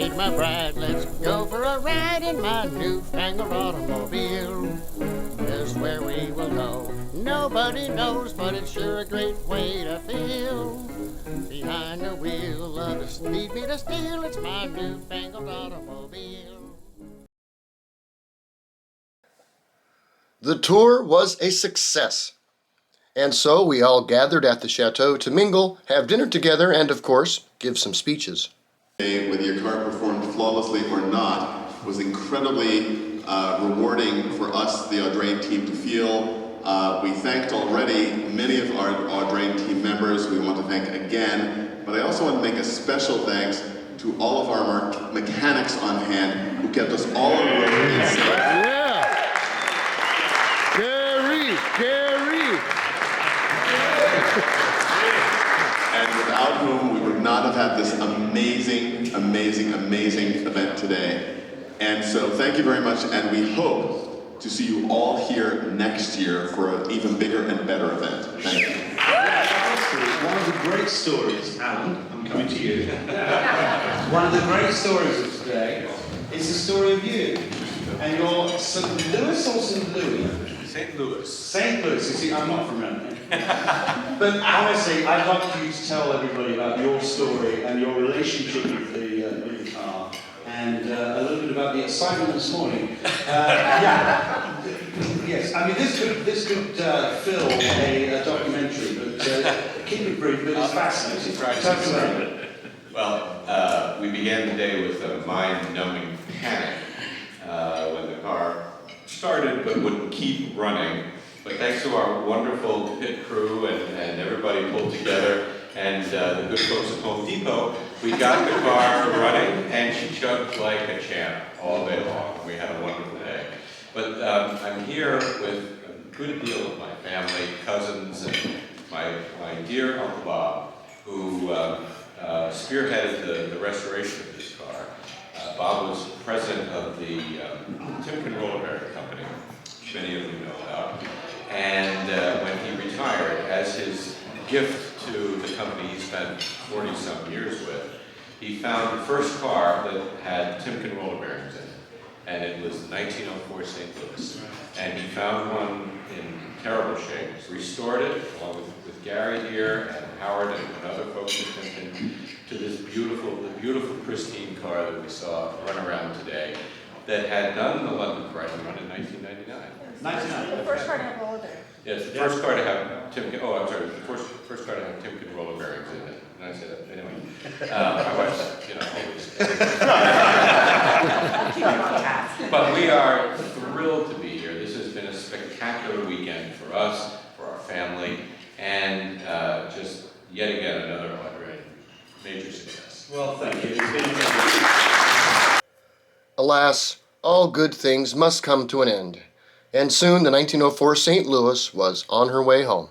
meet my bride. Let's go for a ride in my newfangled automobile. Just where we will go, nobody knows, but it's sure a great way to feel. Behind the wheel of the speed meter steel, it's my newfangled automobile. The tour was a success, and so we all gathered at the chateau to mingle, have dinner together, and of course, give some speeches. Whether your car performed flawlessly or not was incredibly rewarding for us, the Audrain team, to feel. We thanked already many of our Audrain team members. We want to thank again, but I also want to make a special thanks to all of our mechanics on hand who kept us all on the road and safe. Yeah! Gary! And without whom we would not have had this amazing event today. And so thank you very much, and we hope to see you all here next year for an even bigger and better event. Thank you. One of the great stories, Alan, I'm coming to you. One of the great stories of today is the story of you. And you're St. Louis or St. Louis? St. Louis. St. Louis, you see, I'm not from London. But honestly, I'd like you to tell everybody about your story and your relationship with the car, and a little bit about the excitement this morning. Yes, I mean, this could fill a documentary, but keep it brief, but it's fascinating. Tell us about it. Well, we began the day with a mind-numbing panic when the car started but wouldn't keep running. But thanks to our wonderful pit crew and everybody pulled together and the good folks at Home Depot, we got the car running and she chugged like a champ all day long. We had a wonderful day. But I'm here with a good deal of my family, cousins, and my dear Uncle Bob, who spearheaded the restoration of this car. Bob was president of the Timken Roller Bearing Company, which many of you know about. And when he retired, as his gift to the company he spent 40-some years with, he found the first car that had Timken roller bearings in it. And it was 1904 St. Louis. And he found one in terrible shape, restored it, along with Gary here and Howard and other folks at Timken, to this beautiful pristine car that we saw run around today, that had done the London Pride run in 1999. 99. The first car to have roller bearings. Yes, the first car to have Timken. Oh, I'm sorry. The first car to have Timken roller bearings in it. Did I say that? Anyway, my wife's, always. But we are thrilled to be here. This has been a spectacular weekend for us, for our family, and just yet again another Audrain major success. Well, thank you. Alas, all good things must come to an end, and soon the 1904 St. Louis was on her way home.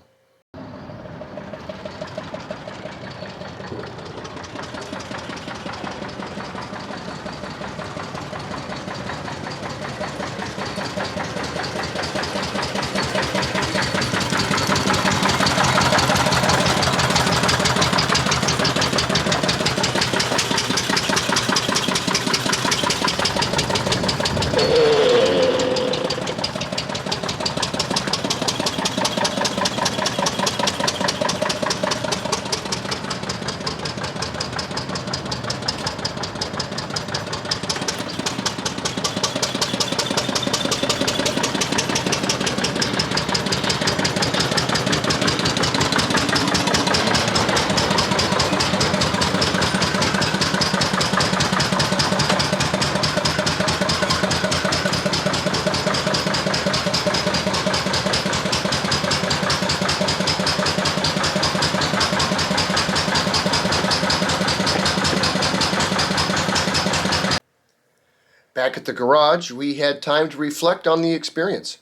Back at the garage, we had time to reflect on the experience.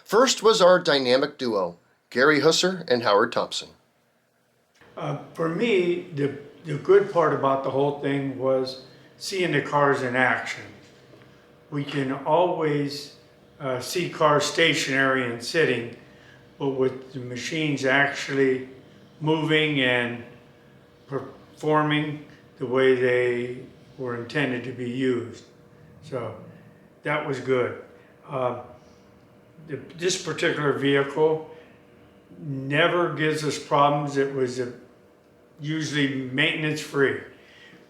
First was our dynamic duo, Gary Husser and Howard Thompson. For me, the good part about the whole thing was seeing the cars in action. We can always see cars stationary and sitting, but with the machines actually moving and performing the way they were intended to be used. So that was good. This particular vehicle never gives us problems. It was usually maintenance free.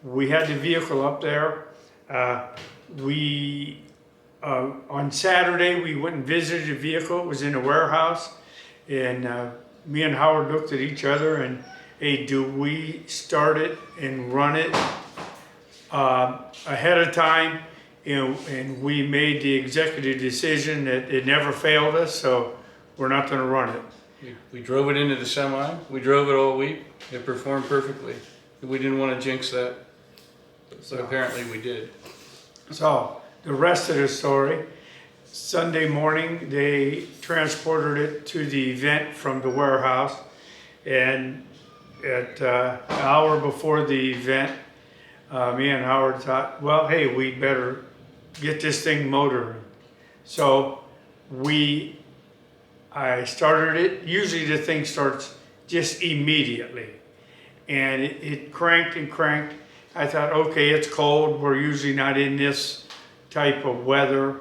We had the vehicle up there. On Saturday, we went and visited the vehicle. It was in a warehouse. And me and Howard looked at each other and, hey, do we start it and run it ahead of time? And we made the executive decision that it never failed us, so we're not going to run it. We drove it into the semi. We drove it all week. It performed perfectly. We didn't want to jinx that, but apparently we did. So the rest of the story, Sunday morning they transported it to the event from the warehouse, and at an hour before the event, me and Howard thought, well, hey, we better get this thing motoring. So I started it. Usually the thing starts just immediately. And it cranked and cranked. I thought, okay, it's cold. We're usually not in this type of weather.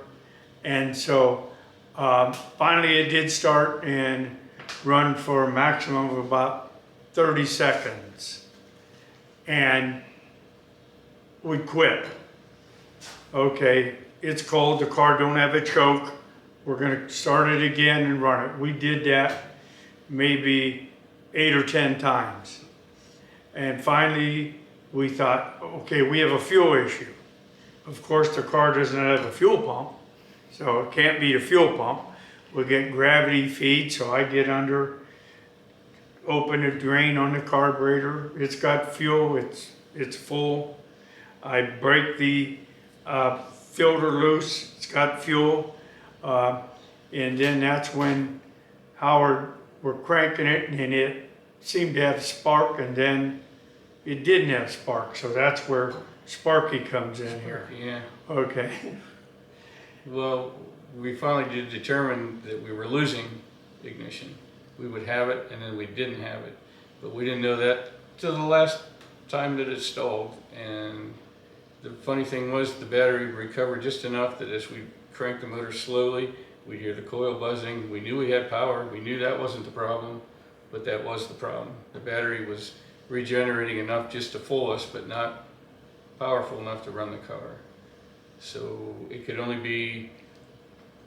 And so finally it did start and run for a maximum of about 30 seconds. And we quit. Okay, it's cold, the car don't have a choke. We're gonna start it again and run it. We did that maybe 8 or 10 times. And finally, we thought, okay, we have a fuel issue. Of course, the car doesn't have a fuel pump, so it can't be the fuel pump. We get gravity feed, so I get under, open the drain on the carburetor. It's got fuel, it's full. I break the filter loose, it's got fuel. And then that's when Howard, we're cranking it and it seemed to have spark, and then it didn't have spark. So that's where Sparky comes in here. Yeah. Okay. Well, we finally did determine that we were losing ignition. We would have it and then we didn't have it. But we didn't know that till the last time that it stalled. And the funny thing was the battery recovered just enough that as we cranked the motor slowly, we'd hear the coil buzzing. We knew we had power. We knew that wasn't the problem, but that was the problem. The battery was regenerating enough just to fool us, but not powerful enough to run the car. So it could only be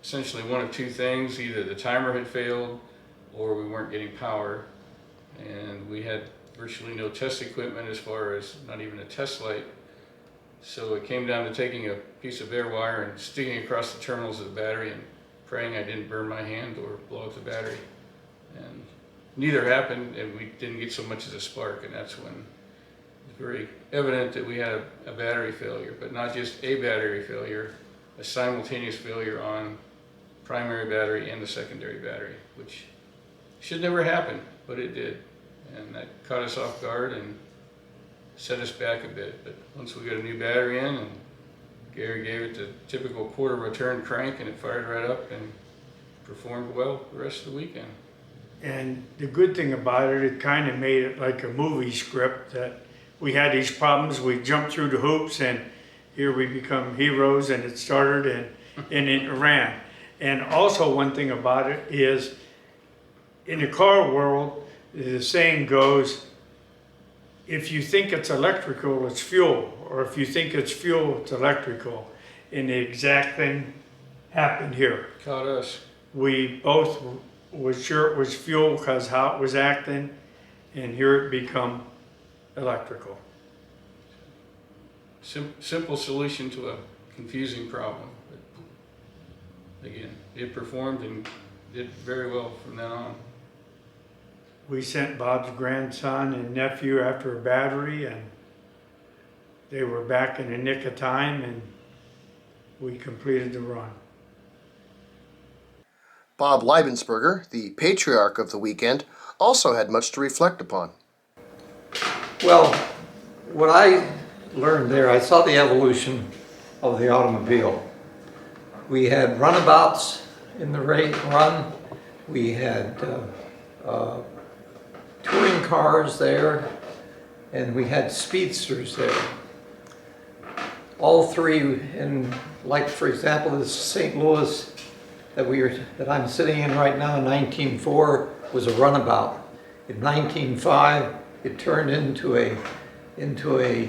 essentially one of two things. Either the timer had failed or we weren't getting power. And we had virtually no test equipment, as far as not even a test light. So it came down to taking a piece of bare wire and sticking it across the terminals of the battery and praying I didn't burn my hand or blow up the battery. And neither happened, and we didn't get so much as a spark, and that's when it was very evident that we had a battery failure, but not just a battery failure, a simultaneous failure on primary battery and the secondary battery, which should never happen, but it did. And that caught us off guard and set us back a bit. But once we got a new battery in, and Gary gave it the typical quarter return crank, and it fired right up and performed well the rest of the weekend. And the good thing about it, it kind of made it like a movie script, that we had these problems, we jumped through the hoops, and here we become heroes, and it started and it ran. And also one thing about it is, in the car world, the saying goes, if you think it's electrical, it's fuel. Or if you think it's fuel, it's electrical. And the exact thing happened here. Caught us. We both was sure it was fuel because how it was acting, and here it become electrical. Simple solution to a confusing problem. But again, it performed and did very well from then on. We sent Bob's grandson and nephew after a battery, and they were back in the nick of time, and we completed the run. Bob Leibensberger, the patriarch of the weekend, also had much to reflect upon. Well, what I learned there, I saw the evolution of the automobile. We had runabouts in the run. We had touring cars there, and we had speedsters there. all three, in, like for example, this St. Louis that I'm sitting in right now, 1904, was a runabout. In 1905, it turned into a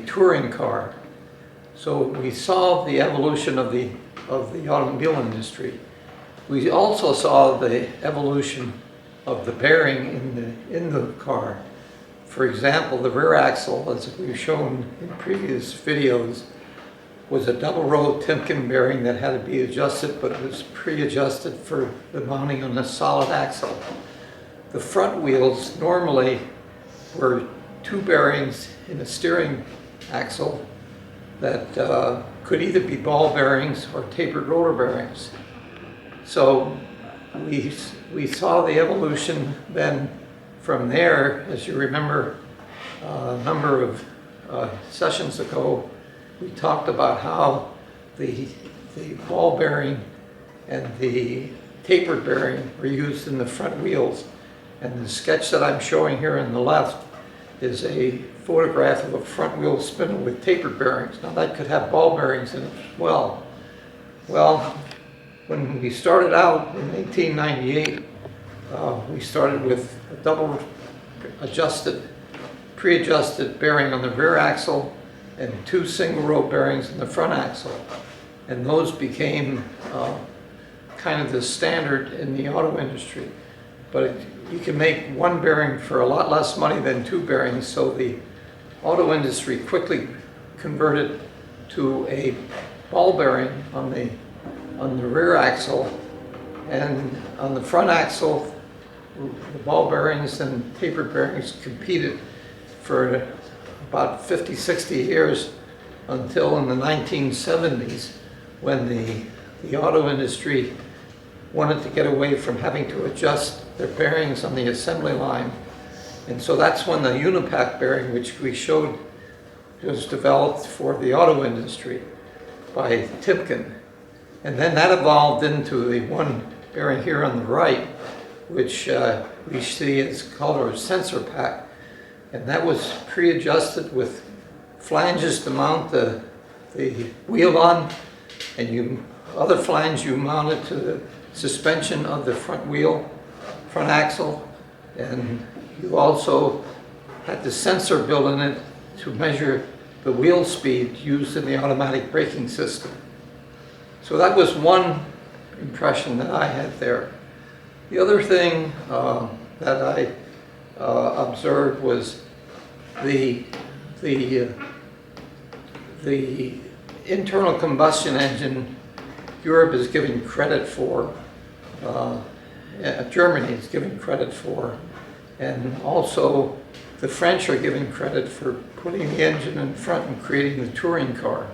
touring car. So we saw the evolution of the automobile industry. We also saw the evolution of the bearing in the car. For example, the rear axle, as we've shown in previous videos, was a double row Timken bearing that had to be adjusted, but it was pre-adjusted for the mounting on a solid axle. The front wheels normally were two bearings in a steering axle that could either be ball bearings or tapered rotor bearings. So we saw the evolution then from there. As you remember, a number of sessions ago, we talked about how the ball bearing and the tapered bearing were used in the front wheels. And the sketch that I'm showing here on the left is a photograph of a front wheel spindle with tapered bearings. Now that could have ball bearings in it as well. Well, when we started out in 1898, we started with a double pre-adjusted bearing on the rear axle and two single row bearings in the front axle. And those became kind of the standard in the auto industry. But you can make one bearing for a lot less money than two bearings, so the auto industry quickly converted to a ball bearing on the rear axle, and on the front axle, the ball bearings and tapered bearings competed for about 50, 60 years until in the 1970s, when the auto industry wanted to get away from having to adjust their bearings on the assembly line. And so that's when the Unipack bearing, which we showed, was developed for the auto industry by Timken. And then that evolved into the one bearing here on the right, which we see is called a sensor pack. And that was pre-adjusted with flanges to mount the wheel on, and other flange you mounted to the suspension of the front wheel, front axle, and you also had the sensor built in it to measure the wheel speed used in the automatic braking system. So that was one impression that I had there. The other thing that I observed was the internal combustion engine. Europe is giving credit for, Germany is giving credit for, and also the French are giving credit for putting the engine in front and creating the touring car.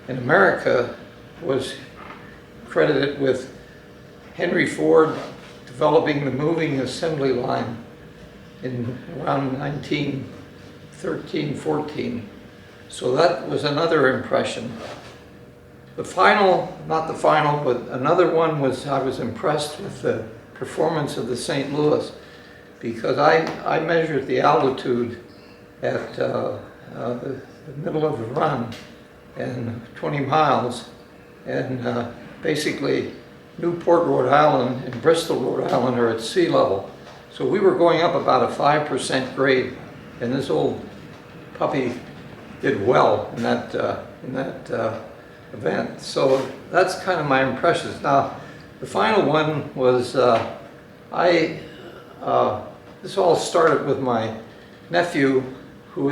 And America was credited with Henry Ford developing the moving assembly line in around 1913, 14. So that was another impression. The final, not the final, but another one was I was impressed with the performance of the St. Louis, because I measured the altitude at the middle of the run, and 20 miles, and basically Newport, Rhode Island and Bristol, Rhode Island are at sea level. So we were going up about a 5% grade, and this old puppy did well in that event. So that's kind of my impressions. Now, the final one was this all started with my nephew, who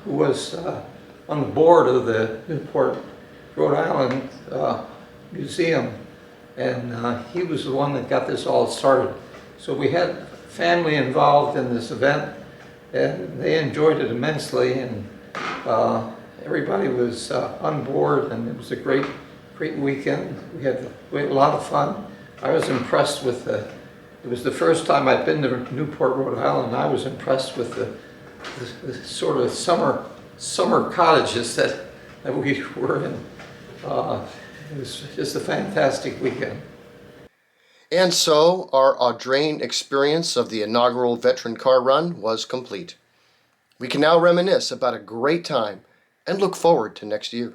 was on the board of the Newport, Rhode Island Museum, and he was the one that got this all started. So we had family involved in this event, and they enjoyed it immensely, and everybody was on board, and it was a great weekend. We had a lot of fun. I was impressed with it was the first time I'd been to Newport, Rhode Island, and I was impressed with the sort of summer cottages that we were in. It was just a fantastic weekend. And so our Audrain experience of the inaugural veteran car run was complete. We can now reminisce about a great time and look forward to next year.